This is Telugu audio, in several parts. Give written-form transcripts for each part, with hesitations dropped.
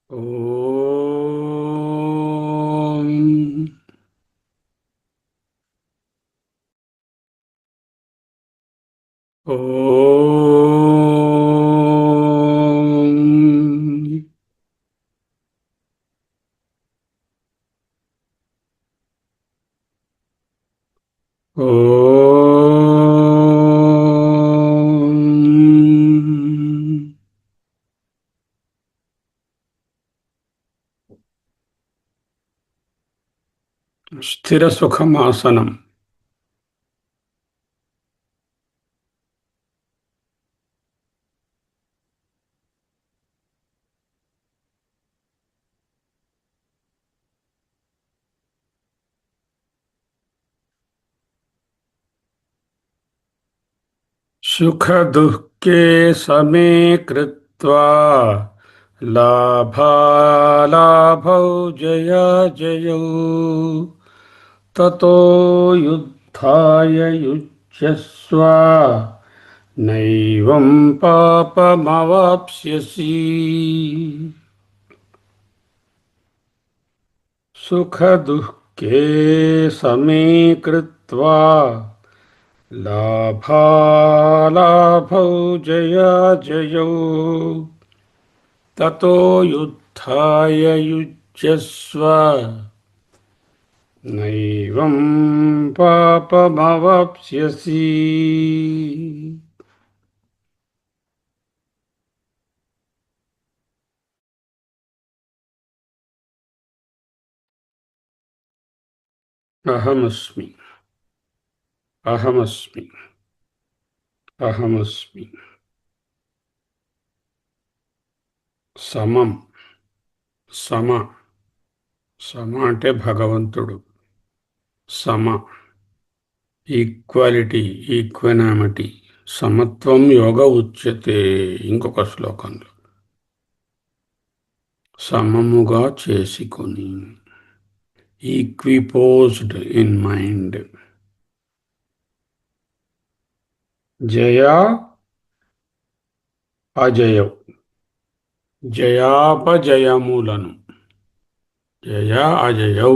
ఓం ఓం ఓం స్థిర సుఖమాసనం. సుఖ దుఃఖే సమే కృత్వా లాభాలాభౌ జయాజయౌ తతో యుద్ధాయ యుజ్యస్వ నైవం పాపమవాప్స్యసి. సుఖ దుఃఖే సమే కృత్వా లాభాలాభౌ జయాజయౌ తతో యుద్ధాయ యుజ్యస్వ నైవం పాపమవాప్స్యసి. అహమస్మి, అహమస్మి, అహమస్మి. సమం, సమ. సమ అంటే భగవంతుడు. సమ, ఈక్వాలిటీ, ఈక్వెనామిటీ. సమత్వం యోగ ఉచ్యతే. ఇంకొక శ్లోకంలో సమముగా చేసుకొని, ఈక్విపోజ్డ్ ఇన్ మైండ్. జయా అజయౌ, జయాపజయములను. జయా అజయౌ,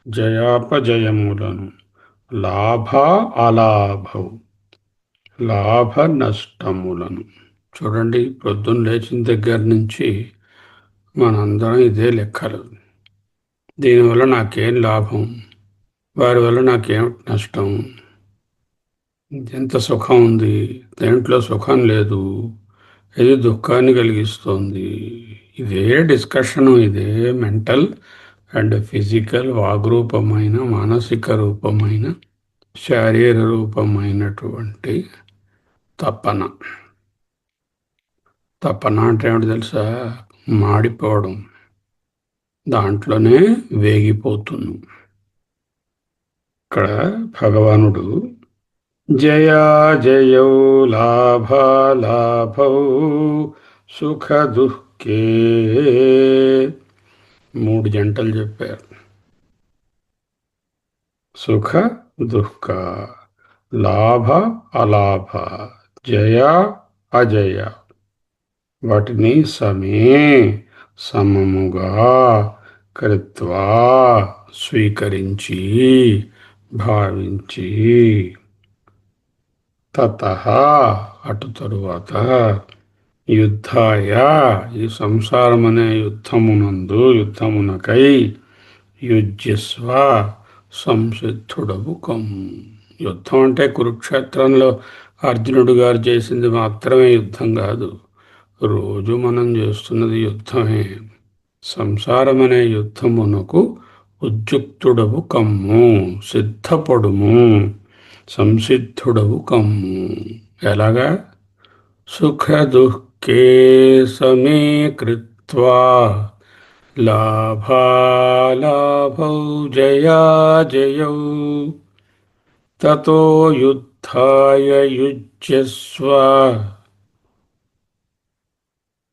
జయాపజయములను. లాభ అలాభౌ, లాభ నష్టములను. చూడండి, పొద్దున్న లేచిన దగ్గర నుంచి మనందరం ఇదే లెక్కలు. దీనివల్ల నాకేం లాభం, వారి వల్ల నాకేం నష్టం, ఎంత సుఖం ఉంది, దేంట్లో సుఖం లేదు, ఇది దుఃఖాన్ని కలిగిస్తోంది. ఇదే డిస్కషను, ఇదే మెంటల్ అండ్ ఫిజికల్, వాగ్రూపమైన, మానసిక రూపమైన, శారీర రూపమైనటువంటి తపన. తపన అంటే ఏమిటి తెలుసా? మాడిపోవడం, దాంట్లోనే వేగిపోతున్నాం. ఇక్కడ భగవానుడు జయా జయౌ లాభాలాభౌ సుఖ దుఃఖే, మూడు జంటలు చెప్పారు. సుఖ దుఃఖ, లాభ అలాభ, జయ అజయ, వాటిని సమే, సమముగా, కృత్వా, స్వీకరించి, భావించి, తతః, అటు తరువాత, యుద్ధాయ, ఈ సంసారమనే యుద్ధమునందు, యుద్ధమునకై, యుజ్యస్వ, సంసిద్ధుడవు కమ్ము. యుద్ధం అంటే కురుక్షేత్రంలో అర్జునుడు గారు చేసింది మాత్రమే యుద్ధం కాదు, రోజు మనం చేస్తున్నది యుద్ధమే. సంసారమనే యుద్ధమునకు ఉద్యుక్తుడవు కమ్ము, సిద్ధపడుము, సంసిద్ధుడవు కమ్ము. ఎలాగా? సుఖ దుఃఖే సమే కృత్వా లాభాలాభౌ జయాజయౌ తతో యుద్ధాయ యుజ్యస్వ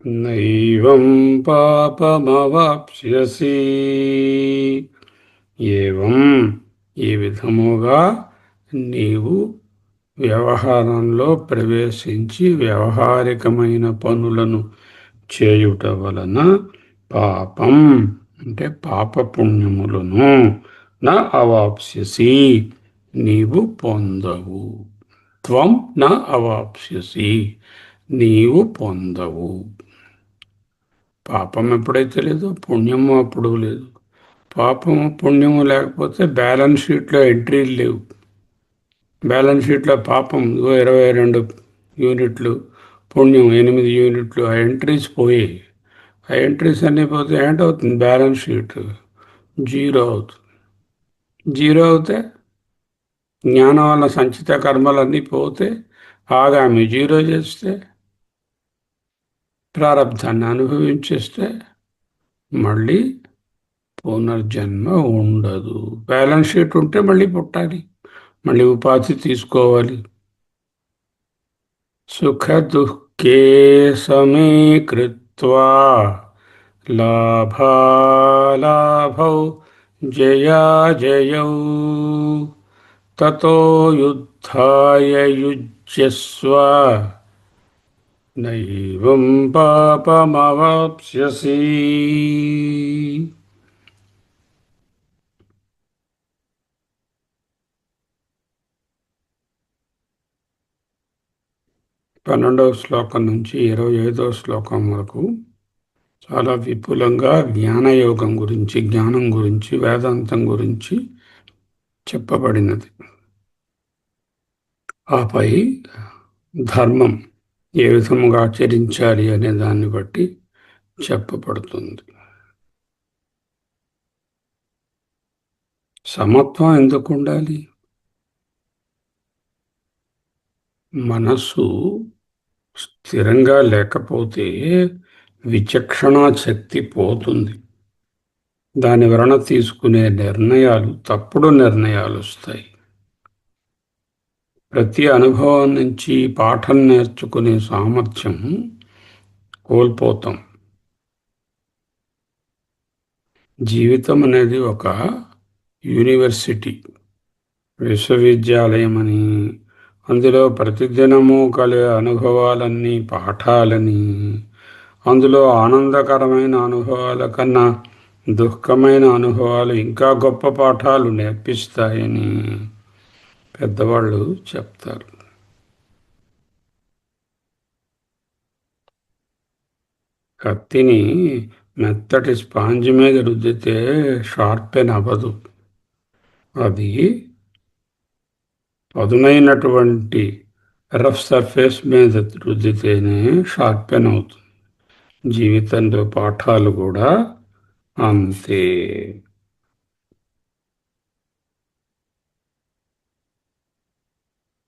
నైవం పాపమవాప్స్యసి. ఏవం, ఈ విధముగా నీవు వ్యవహారంలో ప్రవేశించి వ్యవహారికమైన పనులను చేయుట వలన పాపం అంటే పాపపుణ్యములను నా అవాప్స్యసి నీవు పొందవు. త్వం నా అవాప్స్యసి నీవు పొందవు. పాపం ఎప్పుడైతే లేదో పుణ్యము అప్పుడు లేదు. పాపము పుణ్యము లేకపోతే బ్యాలెన్స్ షీట్లో ఎంట్రీలు లేవు. బ్యాలెన్స్ షీట్లో పాపం 22 యూనిట్లు, పుణ్యం 8 యూనిట్లు, ఆ ఎంట్రీస్ పోయాయి. ఆ ఎంట్రీస్ అన్నీ పోతే ఏంటవుతుంది? బ్యాలెన్స్ షీట్ జీరో అవుతుంది. జీరో అవుతే జ్ఞానం వల్ల సంచిత కర్మలన్నీ పోతే ఆగామి జీరో చేస్తే ప్రారంధాన్ని అనుభవించేస్తే మళ్ళీ పునర్జన్మ ఉండదు. బ్యాలెన్స్ షీట్ ఉంటే మళ్ళీ పుట్టాలి, మళ్ళీ ఉపాధి తీసుకోవాలి. సుఖ దుఃఖే సమీకృత్వా లాభాలాభౌ జయాజయౌ తతో యుద్ధాయ యుజ్యస్వ నైవం పాపమవాప్స్యసి. 12వ శ్లోకం నుంచి 25వ శ్లోకం వరకు చాలా విపులంగా జ్ఞానయోగం గురించి, జ్ఞానం గురించి, వేదాంతం గురించి చెప్పబడినది. ఆపై ధర్మం ఏ విధముగా ఆచరించాలి అనే దాన్ని బట్టి చెప్పబడుతుంది. సమత్వం ఎందుకు ఉండాలి? మనస్సు స్థిరంగా లేకపోతే విచక్షణా శక్తి పోతుంది. దాని వలన తీసుకునే నిర్ణయాలు తప్పుడు నిర్ణయాలు వస్తాయి. ప్రతి అనుభవం నుంచి పాఠం నేర్చుకునే సామర్థ్యం కోల్పోతాం. జీవితం అనేది ఒక యూనివర్సిటీ, విశ్వవిద్యాలయం అని, అందులో ప్రతిదినము కలిగే అనుభవాలన్నీ పాఠాలని, అందులో ఆనందకరమైన అనుభవాల కన్నా దుఃఖమైన అనుభవాలు ఇంకా గొప్ప పాఠాలు నేర్పిస్తాయని పెద్దవాళ్ళు చెప్తారు. కత్తిని మెత్తటి స్పాంజ్ మీద రుద్దితే షార్పెన్ అవ్వదు. అది పదునైనటువంటి రఫ్ సర్ఫేస్ మీద రుద్దితేనే షార్పెన్ అవుతుంది. జీవితంలో పాఠాలు కూడా అంతే.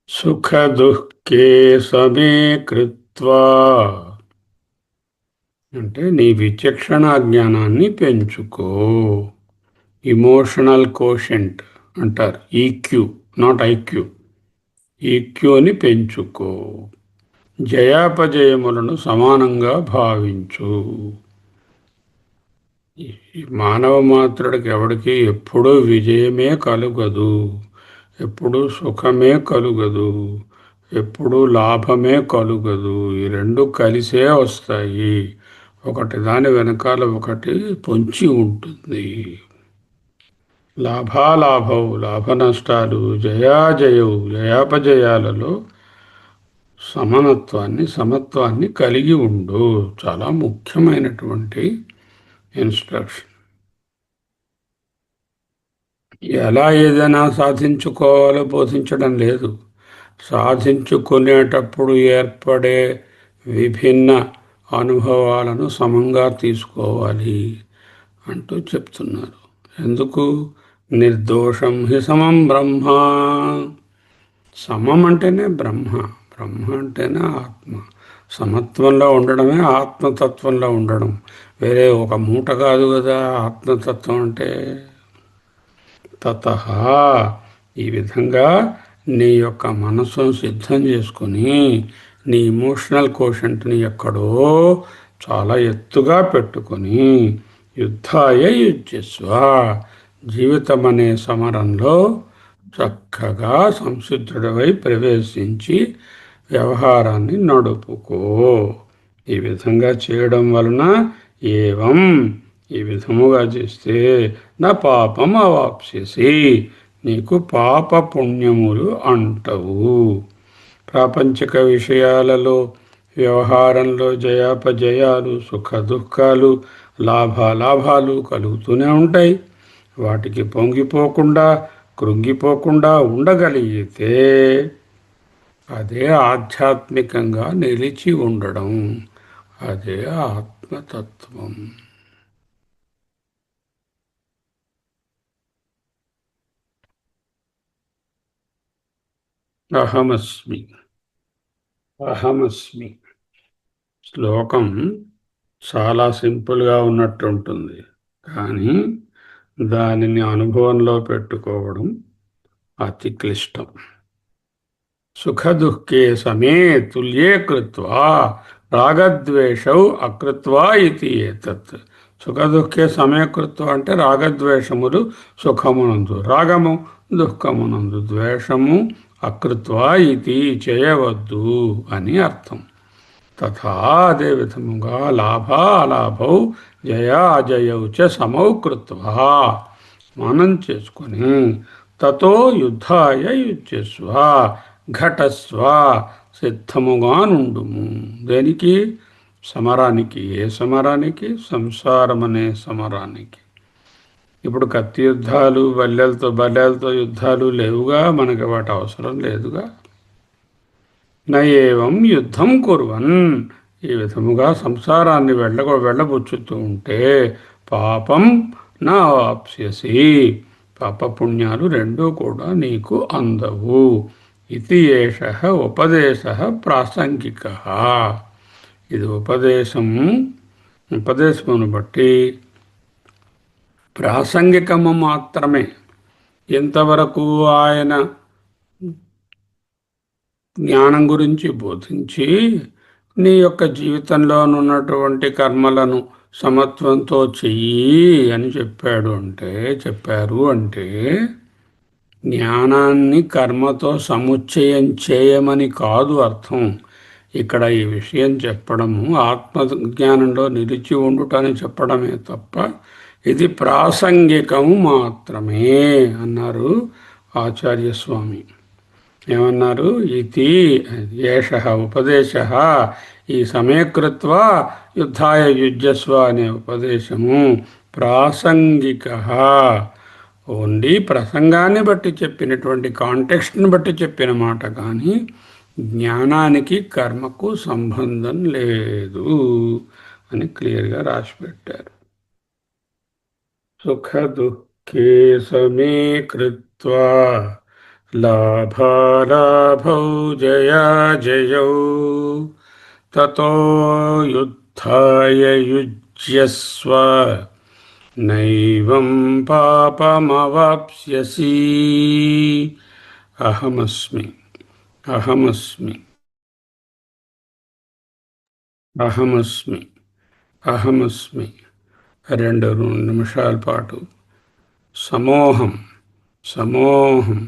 సుఖ దుఃఖే సమే కృత్వా అంటే నీ విచక్షణ జ్ఞానాన్ని పెంచుకో. ఇమోషనల్ కోషెంట్ అంటారు, ఈక్యూ, నాట్ ఐక్యూ. ఈక్యూని పెంచుకో. జయాపజయములను సమానంగా భావించు. ఈ మానవ మాత్రుడికి ఎవడికి ఎప్పుడూ విజయమే కలుగదు, ఎప్పుడూ సుఖమే కలుగదు, ఎప్పుడూ లాభమే కలుగదు. ఈ రెండు కలిసే వస్తాయి. ఒకటి దాని వెనకాల ఒకటి పొంచి ఉంటుంది. లాభాలాభం, లాభ నష్టాలు, జయాజయవు, జయాపజయాలలో సమత్వాన్ని కలిగి ఉండు. చాలా ముఖ్యమైనటువంటి ఇన్స్ట్రక్షన్. ఎలా ఏదైనా సాధించుకోవాలో బోధించడం లేదు. సాధించుకునేటప్పుడు ఏర్పడే విభిన్న అనుభవాలను సమంగా తీసుకోవాలి అంటూ చెప్తున్నారు. ఎందుకు? నిర్దోషం హి సమం బ్రహ్మ. సమం అంటేనే బ్రహ్మ, బ్రహ్మ అంటేనే ఆత్మ. సమత్వంలో ఉండడమే ఆత్మతత్వంలో ఉండడం. వేరే ఒక మూట కాదు కదా ఆత్మతత్వం అంటే. తతః ఈ విధంగా నీ యొక్క మనసును సిద్ధం చేసుకుని నీ ఇమోషనల్ కోషెంట్ని ఎక్కడో చాలా ఎత్తుగా పెట్టుకొని యుద్ధాయ యుజ్యస్వ, జీవితం అనే సమరంలో చక్కగా సంసిద్ధుడివై ప్రవేశించి వ్యవహారాన్ని నడుపుకో. ఈ విధంగా చేయడం వలన ఏవం ఈ విధముగా చేస్తే నా పాపం అవాప్స్యసి నీకు పాప పుణ్యములు అంటవు. ప్రాపంచిక విషయాలలో వ్యవహారంలో జయాపజయాలు సుఖ దుఃఖాలు లాభాలాభాలు కలుగుతూనే ఉంటాయి. వాటికి పొంగిపోకుండా కృంగిపోకుండా ఉండగలిగితే అదే ఆధ్యాత్మికంగా నిలిచి ఉండడం, అదే ఆత్మతత్వం. అహమస్మి. అహమస్మి శ్లోకం చాలా సింపుల్గా ఉన్నట్టు ఉంటుంది, కానీ దానిని అనుభవంలో పెట్టుకోవడం అతి క్లిష్టం. సుఖదుఃఖే సమే తుల్యే కృత్వా రాగద్వేషౌ అకృత్వా ఇది ఏతత్. సుఖదుఃఖే సమే కృత్వా అంటే రాగద్వేషములు సుఖమునందు, రాగము దుఃఖమునందు, ద్వేషము అకృత్వా ఇది చేయవద్దు అని అర్థం. తథా అదే విధముగా లాభా అలాభౌ జయా అజయౌ చ సమౌ కృత్వా మనం చేసుకొని తతో యుద్ధాయ యుజ్యస్వ ఘటస్వ సిద్ధముగా నుండుము. దేనికి? సమరానికి. ఏ సమరానికి? సంసారం అనే సమరానికి. ఇప్పుడు కత్తి యుద్ధాలు బల్లెలతో యుద్ధాలు లేవుగా, మనకి వాటి అవసరం లేదుగా. నయేవం యుద్ధం కుర్వన్ ఈ విధముగా సంసారాన్ని వెళ్ళబుచ్చుతూ ఉంటే పాపం నా వాప్స్యసి పాపపుణ్యాలు రెండూ కూడా నీకు అందవు. ఇది ఏష ఉపదేశ ప్రాసంగిక. ఇది ఉపదేశమును బట్టి ప్రాసంగికము మాత్రమే. ఇంతవరకు ఆయన జ్ఞానం గురించి బోధించి నీ యొక్క జీవితంలోనున్నటువంటి కర్మలను సమత్వంతో చెయ్యి అని చెప్పారు అంటే జ్ఞానాన్ని కర్మతో సముచ్చయం చేయమని కాదు అర్థం. ఇక్కడ ఈ విషయం చెప్పడము ఆత్మజ్ఞానంలో నిలిచి ఉండుటని చెప్పడమే తప్ప ఇది ప్రాసంగికము మాత్రమే అన్నారు ఆచార్యస్వామి. ఏమన్నారు? ఇది ఏష ఉపదేశ ఈ సమయకృత్వ యుద్ధాయ యుజ్యస్వ అనే ఉపదేశము ప్రాసంగిక. ఓన్లీ ప్రసంగాన్ని బట్టి చెప్పినటువంటి కాంటెక్స్ట్ని బట్టి చెప్పిన మాట, కానీ జ్ఞానానికి కర్మకు సంబంధం లేదు అని క్లియర్గా రాసిపెట్టారు. సుఖ దుఃఖే సమే కృత్వా లాభాలాభౌ జయాజయౌ తతో యుద్ధాయ యుజ్యస్వ నైవం పాపమవాప్స్యసి. అహమస్మి అహమస్మి అహమస్మి అహమస్మి 2 నిమిషాల పాటు సమోహం సమోహం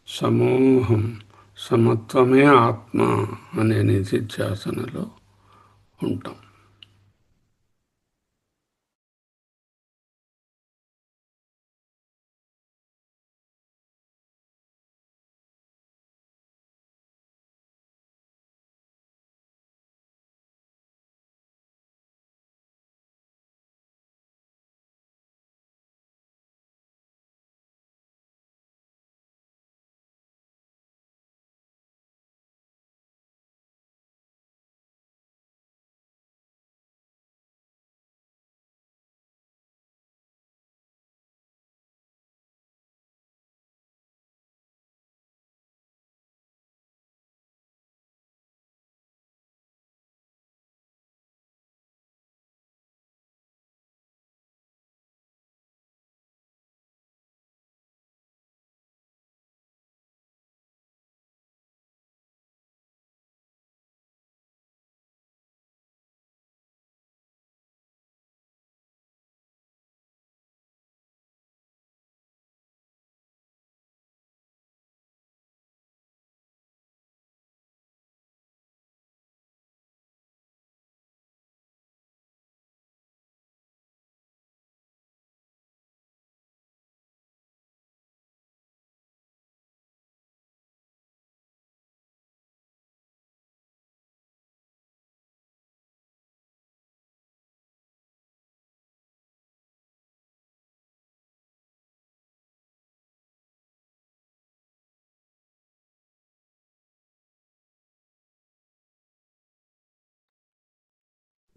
సమోహం సమత్వమే ఆత్మ అనే నిధిధ్యాసనలో ఉంటాం.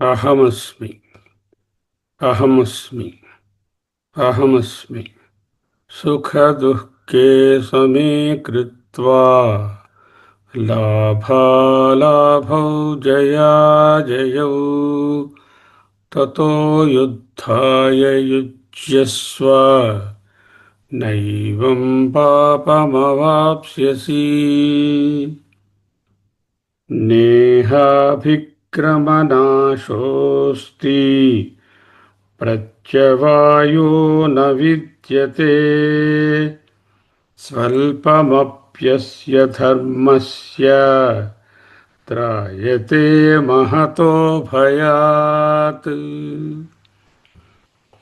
అహమస్మి, అహమస్మి, అహమస్మి. సుఖదుఃఖే సమే కృత్వా లాభాలాభౌ జయాజయౌ తతో యుద్ధాయ యుజ్యస్వ నైవం పాపమవాప్స్యసి. నేహాభిక్రమనాశోస్తి ప్రత్యవాయో న విద్యతే స్వల్పమప్యస్య ధర్మస్య త్రాయతే మహతో భయాత్.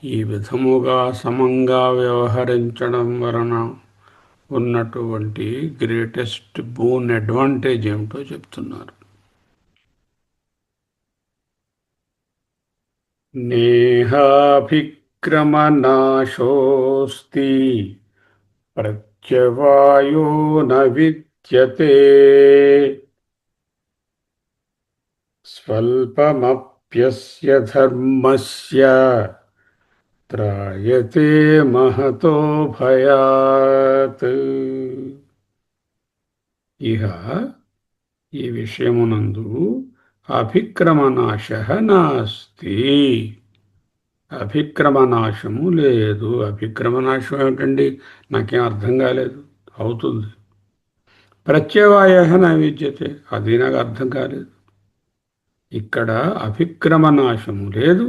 ఈ విధముగా సమంగా వ్యవహరించడం వలన ఉన్నటువంటి గ్రేటెస్ట్ బూన్ అడ్వాంటేజ్ ఏమిటో చెప్తున్నారు. నేహాభిక్రమనాశోస్తి ప్రత్యవాయో న విద్యతే స్వల్పమప్యస్య ధర్మస్య త్రాయతే మహతో భయాత్. ఇహ ఈ విషయమునందు అభిక్రమనాశ నాస్తి. అభిక్రమనాశము లేదు. అభిక్రమనాశం ఏమిటండి? నాకేం అర్థం కాలేదు. అవుతుంది. ప్రత్యవాయ నా విద్యతే, అది నాకు అర్థం కాలేదు. ఇక్కడ అభిక్రమనాశము లేదు,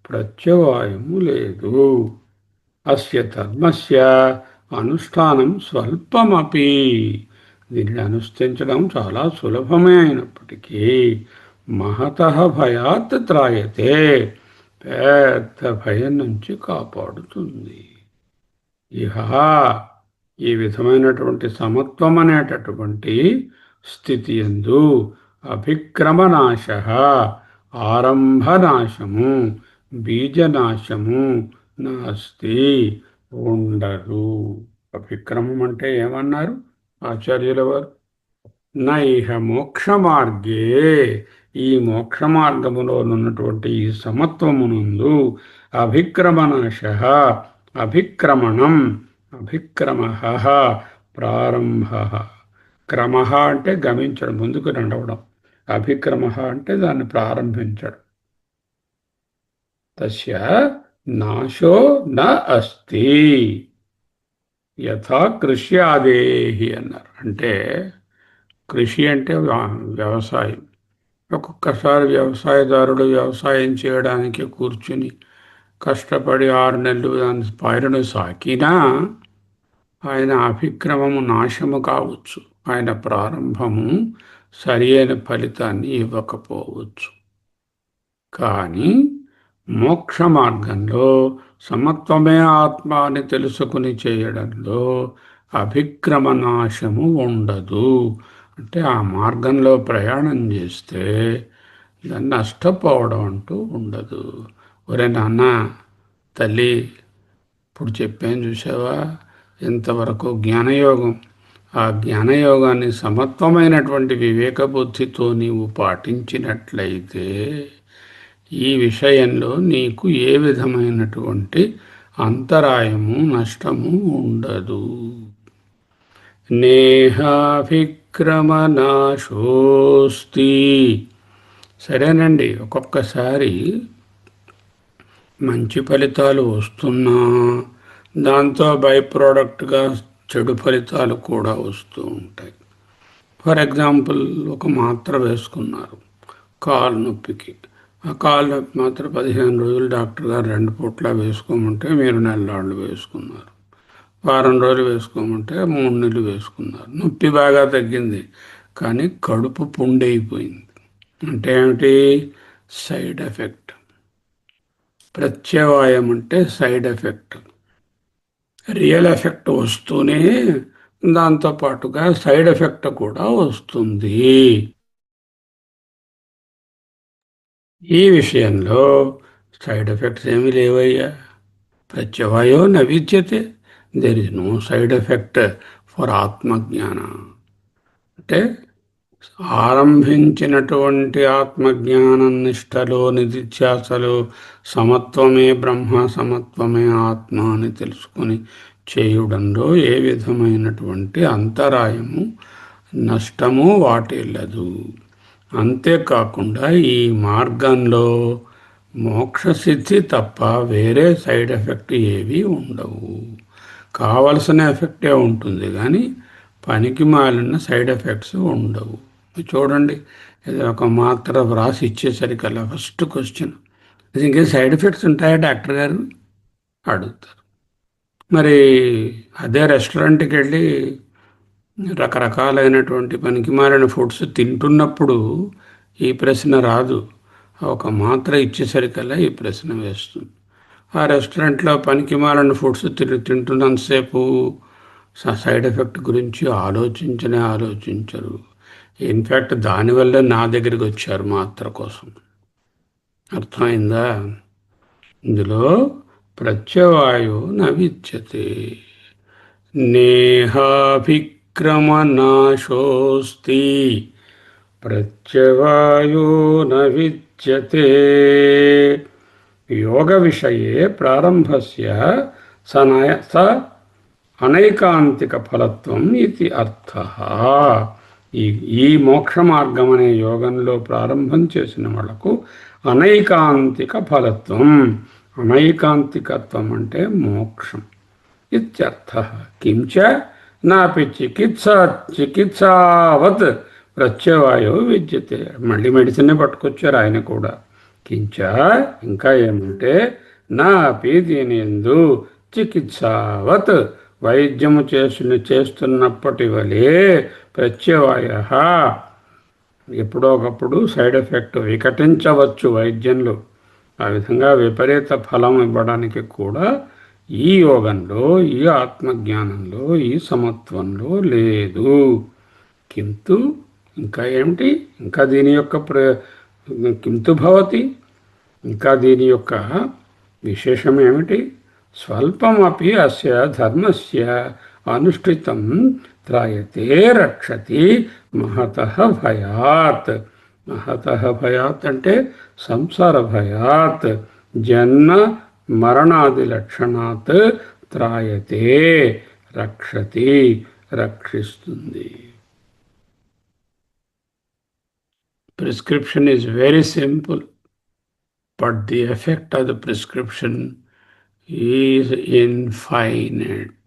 ప్రత్యవాయము లేదు. అస్య ధర్మస్య అనుష్ఠానం స్వల్పమపి, దీనిని అనుష్ఠించడం చాలా సులభమే అయినప్పటికీ మహతః భయాత్ త్రాయతే, పెద్ద భయం నుంచి కాపాడుతుంది. ఇహ ఈ విధమైనటువంటి సమత్వం అనేటటువంటి స్థితి యందు అభిక్రమనాశ, ఆరంభనాశము, బీజనాశము నాస్తి, ఉండదు. అభిక్రమం అంటే ఏమన్నారు ఆచార్యుల వారు? నైహ మోక్ష మార్గే, ఈ మోక్ష మార్గములోనున్నటువంటి ఈ సమత్వమునందు అభిక్రమనాశ, అభిక్రమణం, అభిక్రమ, ప్రారంభ. క్రమ అంటే గమించడం, ముందుకు నడవడం. అభిక్రమ అంటే దాన్ని ప్రారంభించడం. తస్య నాశో న అస్తి యథా కృష్యాదేహి అన్నారు. అంటే కృషి అంటే వ్యవసాయం. ఒక్కొక్కసారి వ్యవసాయదారుడు వ్యవసాయం చేయడానికి కూర్చుని కష్టపడి 6 నెలలు దాని పైరును సాకినా ఆయన అభిక్రమము నాశము కావచ్చు, ఆయన ప్రారంభము సరి అయిన ఫలితాన్ని ఇవ్వకపోవచ్చు. కానీ మోక్ష మార్గంలో సమత్వమే ఆత్మ అని తెలుసుకుని చేయడంలో అభిక్రమనాశము ఉండదు. అంటే ఆ మార్గంలో ప్రయాణం చేస్తే దాన్ని నష్టపోవడం అంటూ ఉండదు. ఒరే నాన్న, తల్లి, ఇప్పుడు చెప్పాను చూసావా, ఇంతవరకు జ్ఞానయోగం. ఆ జ్ఞానయోగాన్ని సమత్వమైనటువంటి వివేక బుద్ధితో నీవు పాటించినట్లయితే ఈ విషయంలో నీకు ఏ విధమైనటువంటి అంతరాయము, నష్టము ఉండదు. నేహాభిక్రమనాశోస్తి. సరేనండి, ఒక్కొక్కసారి మంచి ఫలితాలు వస్తున్నా దాంతో బై ప్రోడక్ట్గా చెడు ఫలితాలు కూడా వస్తూ ఉంటాయి. ఫర్ ఎగ్జాంపుల్, ఒక మాత్ర వేసుకున్నారు కాలు నొప్పికి. ఆ కాలు నొప్పి మాత్రం 15 రోజులు డాక్టర్ గారు 2 పూట్ల వేసుకోమంటే మీరు నెలలాళ్ళు వేసుకున్నారు. వారం రోజులు వేసుకోమంటే 3 నెలలు వేసుకున్నారు. నొప్పి బాగా తగ్గింది, కానీ కడుపు పుండైపోయింది. అంటే ఏమిటి? Side effect. ప్రత్యవాయం అంటే సైడ్ ఎఫెక్ట్. రియల్ ఎఫెక్ట్ వస్తూనే దాంతోపాటుగా సైడ్ ఎఫెక్ట్ కూడా వస్తుంది. ఈ విషయంలో సైడ్ ఎఫెక్ట్స్ ఏమీ లేవయ్యా. ప్రత్యవాయో న విద్యతే, there is no side effect for ఆత్మజ్ఞాన. అంటే ఆరంభించినటువంటి ఆత్మజ్ఞానం నిష్టలో నిధిధ్యాసలో సమత్వమే బ్రహ్మ, సమత్వమే ఆత్మ అని తెలుసుకొని చేయుడంలో ఏ విధమైనటువంటి అంతరాయము నష్టము వాటిల్లదు. అంతేకాకుండా ఈ మార్గంలో మోక్షసిద్ధి తప్ప వేరే సైడ్ ఎఫెక్ట్ ఏవి ఉండవు. కావలసిన ఎఫెక్టే ఉంటుంది కానీ పనికి మాలిన సైడ్ ఎఫెక్ట్స్ ఉండవు. చూడండి, ఇది ఒక మాత్ర వ్రాసి ఇచ్చేసరికల్లా ఫస్ట్ క్వశ్చన్, ఇంకే సైడ్ ఎఫెక్ట్స్ ఉంటాయా డాక్టర్ గారు అడుగుతారు. మరి అదే రెస్టారెంట్కి వెళ్ళి రకరకాలైనటువంటి పనికి మాలిన ఫుడ్స్ తింటున్నప్పుడు ఈ ప్రశ్న రాదు. ఒక మాత్ర ఇచ్చేసరికల్లా ఈ ప్రశ్న వేస్తుంది. ఆ రెస్టారెంట్లో పనికి మాలిన ఫుడ్స్ తింటున్నంతసేపు సైడ్ ఎఫెక్ట్ గురించి ఆలోచించరు. ఇన్ఫ్యాక్ట్ దానివల్ల నా దగ్గరికి వచ్చారు మాత్ర కోసం. అర్థమైందా? ఇందులో ప్రత్యవాయో నవిద్యతే, నేహాభిక్రమనాశోస్తి ప్రత్యవాయో నవిద్యతే. యోగ విషయే ప్రారంభస్య స అనైకాంతిక ఫలత్వం ఇది అర్థః. ఈ మోక్ష మార్గం అనే యోగంలో ప్రారంభం చేసిన వాళ్లకు అనైకాంతిక ఫలత్వం, అనైకాంతికత్వం అంటే మోక్షం ఇత్యర్థః. కించ నాపి చికిత్సావత్ ప్రత్యవాయో విద్యతే. మళ్ళీ మెడిసిన్ పట్టుకొచ్చారు ఆయన కూడా. కించ ఇంకా ఏమంటే నాపి దీని యందు చికిత్సావత్ వైద్యము చేస్తున్నప్పటి వలె ప్రత్యవాయ ఎప్పుడో ఒకప్పుడు సైడ్ ఎఫెక్ట్ వికటించవచ్చు వైద్యంలో. ఆ విధంగా విపరీత ఫలం ఇవ్వడానికి కూడా ఈ యోగంలో, ఈ ఆత్మజ్ఞానంలో, ఈ సమత్వంలో లేదు. కింతు ఇంకా ఏమిటి, ఇంకా దీని యొక్క కింతు భవతి, ఇంకా దీని యొక్క విశేషం ఏమిటి? స్వల్పమపి అస్య ధర్మస్య అనుష్ఠితం త్రాయతే రక్షతి మహతః భయాత్. మహతః భయాత్ అంటే సంసార భయాత్, జన్మ మరణాది లక్షణాత్ త్రాయతే, రక్షతి, రక్షిస్తుంది. Prescription is very simple, but the effect of the prescription is infinite.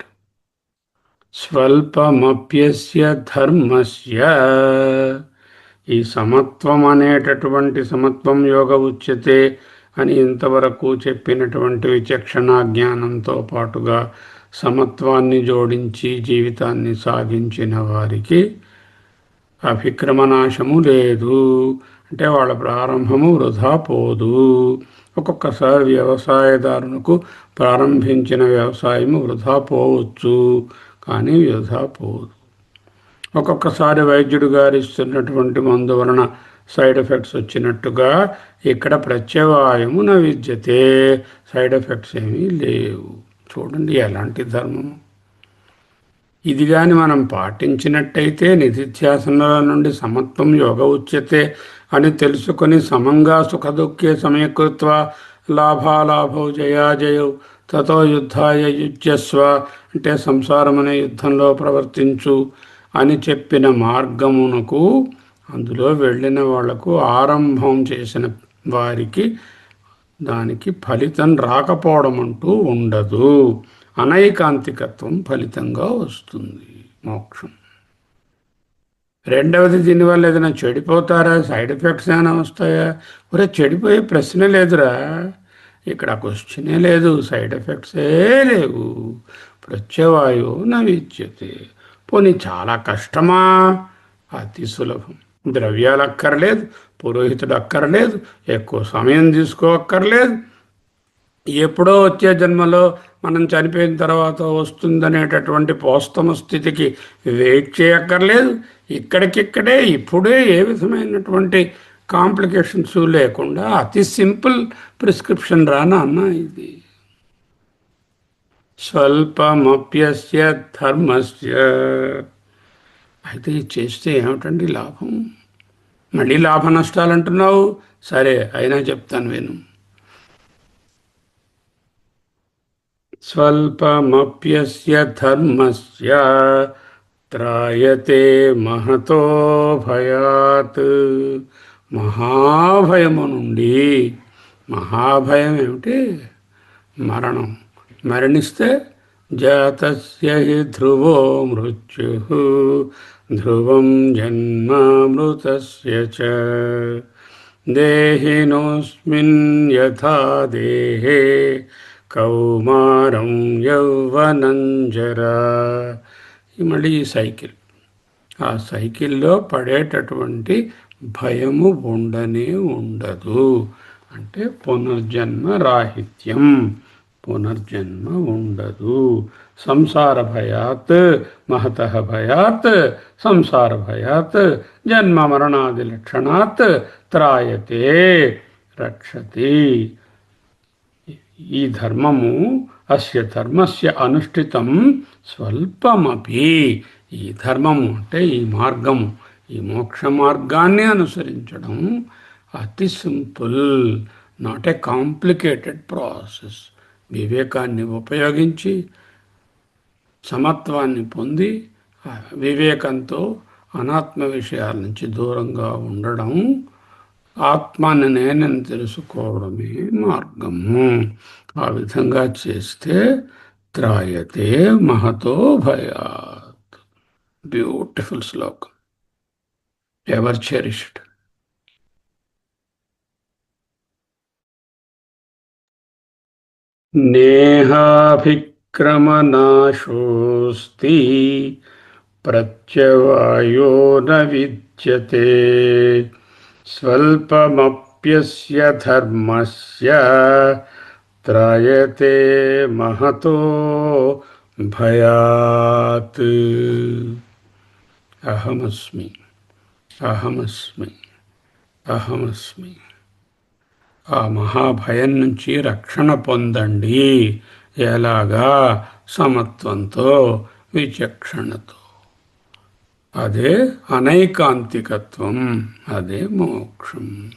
స్వల్పమప్యస్య ధర్మస్య. ఈ సమత్వం అనేటటువంటి సమత్వం యోగ ఉచ్యతే అని ఇంతవరకు చెప్పినటువంటి విచక్షణ జ్ఞానంతో పాటుగా సమత్వాన్ని జోడించి జీవితాన్ని సాగించిన వారికి అభిక్రమనాశము లేదు. అంటే వాళ్ళ ప్రారంభము వృధా పోదు. ఒక్కొక్కసారి వ్యవసాయదారునికి ప్రారంభించిన వ్యవసాయము వృధా పోవచ్చు, కానీ వృధా పోదు. ఒక్కొక్కసారి వైద్యుడు గారు ఇస్తున్నటువంటి మందు వలన సైడ్ ఎఫెక్ట్స్ వచ్చినట్టుగా ఇక్కడ ప్రత్యవాయము న విద్యతే, సైడ్ ఎఫెక్ట్స్ ఏమీ లేవు. చూడండి ఎలాంటి ధర్మము ఇది. కానీ మనం పాటించినట్టయితే నిధిధ్యాసనల నుండి సమత్వం యోగ ఉచ్యతే అని తెలుసుకొని సమంగా సుఖదుఃఖే సమయకృత్వ లాభాలాభౌ జయాజయౌ తతో యుద్ధాయ యుజ్యస్వ అంటే సంసారమనే యుద్ధంలో ప్రవర్తించు అని చెప్పిన మార్గమునకు అందులో వెళ్ళిన వాళ్లకు ఆరంభం చేసిన వారికి దానికి ఫలితం రాకపోవడం అంటూ ఉండదు. అనైకాంతికత్వం ఫలితంగా వస్తుంది మోక్షం. రెండవది, దీనివల్ల ఏదైనా చెడిపోతారా, సైడ్ ఎఫెక్ట్స్ ఏమైనా వస్తాయా? ఒరే చెడిపోయే ప్రశ్న లేదురా, ఇక్కడ క్వశ్చనే లేదు, సైడ్ ఎఫెక్ట్సే లేవు. ప్రత్యవాయో న విద్యతే. పోనీ చాలా కష్టమా? అతి సులభం. ద్రవ్యాలు అక్కర్లేదు, పురోహితుడు అక్కర్లేదు, ఎక్కువ సమయం తీసుకోక్కర్లేదు. ఎప్పుడో వచ్చే జన్మలో మనం చనిపోయిన తర్వాత వస్తుందనేటటువంటి పోస్తమ స్థితికి వెయిట్ చేయక్కర్లేదు. ఇక్కడికిక్కడే ఇప్పుడే ఏ విధమైనటువంటి కాంప్లికేషన్స్ లేకుండా అతి సింపుల్ ప్రిస్క్రిప్షన్ రానా ఇది. స్వల్పమప్యస్య ధర్మస్య అయితే ఇది చేస్తే ఏమిటండి లాభం? మళ్ళీ లాభ నష్టాలు అంటున్నావు. సరే అయినా చెప్తాను విను. స్వల్పమప్యస్య ధర్మస్య త్రాయతే మహతో భయాత్. మహాభయము నుండి, మహాభయం ఏమిటి? మరణం. మరణిస్తే జాతస్య హి ధ్రువో మృత్యు ధ్రువం జన్మ మృతస్య చ దేహినోస్మిన్ యథా దేహే కౌమారం యౌవనం జరా. మళ్ళీ ఈ సైకిల్. ఆ సైకిల్లో పడేటటువంటి భయము ఉండనే ఉండదు. అంటే పునర్జన్మ రాహిత్యం, పునర్జన్మ ఉండదు. సంసార భయాత్ మహతః భయాత్ సంసార భయాత్ జన్మ మరణాది లక్షణాత్ త్రాయతే రక్షతి. ఈ ధర్మము అస్య ధర్మస్య అనుష్ఠితం స్వల్పమపి. ఈ ధర్మము అంటే ఈ మార్గము, ఈ మోక్ష మార్గాన్ని అనుసరించడం అతి simple, not a complicated process. వివేకాన్ని ఉపయోగించి సమత్వాన్ని పొంది వివేకంతో అనాత్మ విషయాల నుంచి దూరంగా ఉండడం, ఆత్మని నేనని తెలుసుకోవడమే మార్గము. ఆ విధంగా చేస్తే త్రాయతే మహతో భయాత్. బ్యూటిఫుల్ శ్లోకం, ఎవర్ చెరిష్డ్. నేహాభిక్రమనాశోస్తి ప్రత్యవాయో న విద్యతే స్వల్పమప్యస్య ధర్మస్య త్రాయతే మహతో భయాత్. అహమస్మి అహమస్మి అహమస్మి. ఆ మహాభయం నుంచి రక్షణ పొందండి. ఎలాగా? సమత్వంతో, విచక్షణతో. అదే అనైకాంతికత్వం, అదే మోక్షం.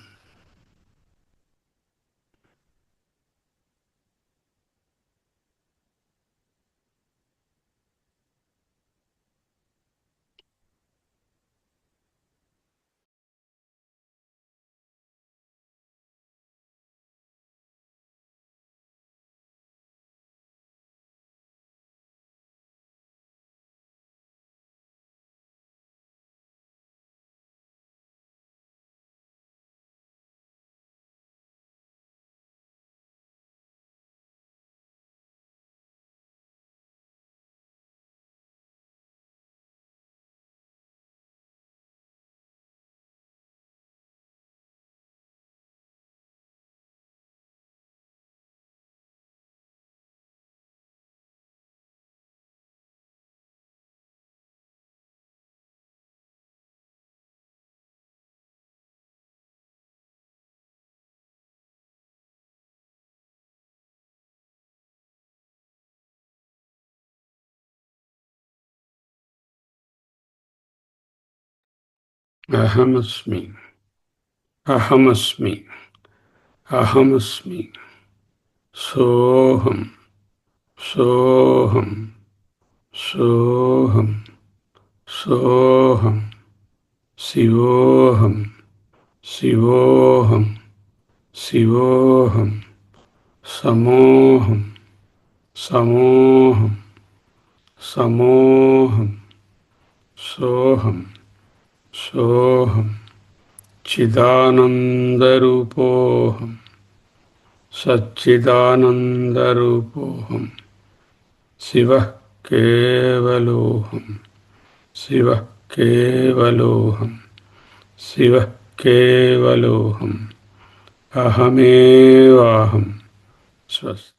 అహమస్మి అహమస్మి అహమస్మి. సోహం సోహం సోహం సోహం. శివోహం శివోహం శివోహం. సమోహం సమోహం సమోహం. సోహం సోహం. చిదానందరూపోహం సచ్చిదానందరూపోహం. శివః కేవలోహం శివః కేవలోహం శివః కేవలోహం. అహమేవాహం. స్వస్తి.